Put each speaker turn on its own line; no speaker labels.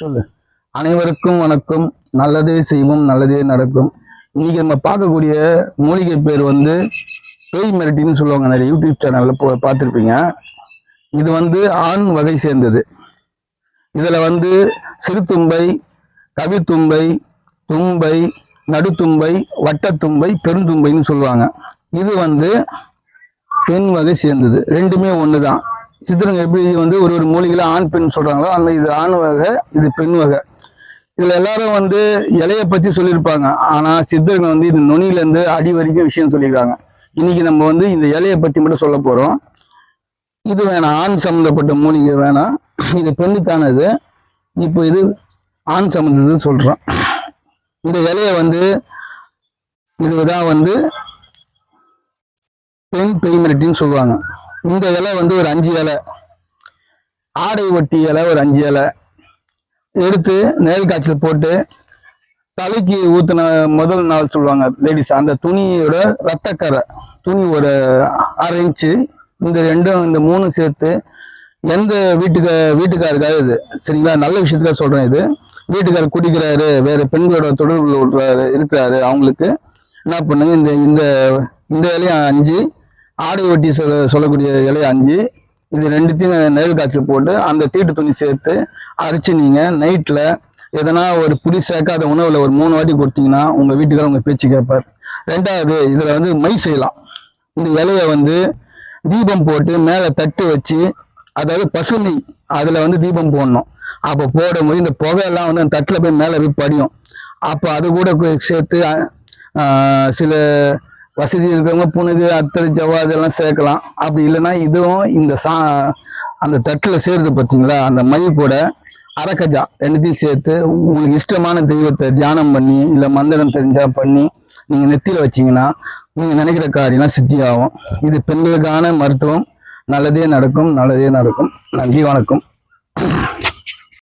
சொல்லு. அனைவருக்கும் வணக்கம். நல்லதே செய்வோம், நல்லதே நடக்கும். இன்னைக்கு நம்ம பார்க்கக்கூடிய மூலிகை பேர் வந்து பேய் மிரட்டின்னு சொல்லுவாங்க. நிறைய யூடியூப் சேனல்ல பார்த்துருப்பீங்க. இது வந்து ஆண் வகை சேர்ந்தது. இதுல வந்து சிறுதும்பை, கவித்தும்பை, தும்பை, நடுத்தும்பை, வட்டத்தும்பை, பெருந்தும்பைன்னு சொல்லுவாங்க. இது வந்து பெண் வகை சேர்ந்தது. ரெண்டுமே ஒண்ணுதான். சித்தருங்க எப்படி வந்து ஒரு மூலிகையில ஆண் பெண் சொல்றாங்களோ அந்த இது ஆண் வகை, இது பெண் வகை. இதுல எல்லாரும் வந்து இலைய பத்தி சொல்லியிருப்பாங்க. ஆனா சித்தர்கள் வந்து இது நுனியில இருந்து அடி வரைக்கும் விஷயம் சொல்லியிருக்காங்க. இன்னைக்கு நம்ம வந்து இந்த இலைய பத்தி மட்டும் சொல்ல போறோம். இது வேணாம், ஆண் சம்பந்தப்பட்ட மூலிகை வேணாம், இது பெண்ணுக்கானது. இப்போ இது ஆண் சம்பந்தது சொல்றோம். இந்த இலைய வந்து இதுதான் வந்து பெண் பேய் மிரட்டின்னு சொல்லுவாங்க. இந்த இலை வந்து ஒரு 5 இலை, ஆடை ஒட்டி இலை ஒரு 5 இலை எடுத்து நேல் காய்ச்சல் போட்டு தலைக்கு ஊத்தின முதல் நாள் சொல்லுவாங்க லேடிஸ், அந்த துணியோட ரத்தக்கரை துணி ஒரு 1/2 இன்ச்சு, இந்த ரெண்டும் இந்த 3 சேர்த்து எந்த வீட்டுக்காருக்காக இது சரிங்களா, நல்ல விஷயத்துக்காக சொல்றேன். இது வீட்டுக்காரர் குடிக்கிறாரு, வேற பெண்களோட தொடர்புல இருக்கிறாரு, அவங்களுக்கு என்ன பண்ணுங்க, இந்த இந்த இந்த இலையும் 5, ஆடை ஒட்டி சொல்லக்கூடிய இலையை 5, இது ரெண்டுத்தையும் நெல் காய்ச்சல் போட்டு அந்த தீட்டு துணி சேர்த்து அரைச்சு நீங்க நைட்ல எதனா ஒரு புளி சேர்க்காத உணவுல ஒரு 3 வாட்டி கொடுத்தீங்கன்னா உங்க வீட்டுக்காரர் உங்க பேச்சு கேட்பார். 2வது, இதுல வந்து மை செய்யலாம். இந்த இலைய வந்து தீபம் போட்டு மேல தட்டு வச்சு, அதாவது பசுமை அதுல வந்து தீபம் போடணும். அப்ப போடும்போது இந்த புகையெல்லாம் வந்து அந்த தட்டுல போய் மேல போய் படியும். அப்ப அது கூட சேர்த்து சில வசதி இருக்கிறவங்க புனுகு, அத்தரை, ஜவ்வா இதெல்லாம் சேர்க்கலாம். அப்படி இல்லைன்னா இதுவும் இந்த அந்த தட்டுல சேருது பார்த்தீங்களா, அந்த மை கூட அரக்கஜா ரெண்டுத்தையும் சேர்த்து உங்களுக்கு இஷ்டமான தெய்வத்தை தியானம் பண்ணி இல்ல மந்திரம் தெரிஞ்சா பண்ணி நீங்க நெத்தியில வச்சீங்கன்னா நீங்க நினைக்கிற காரியம்லாம் சித்தி ஆகும். இது பெண்களுக்கான மருத்துவம். நல்லதே நடக்கும், நல்லதே நடக்கும். நன்றி, வணக்கம்.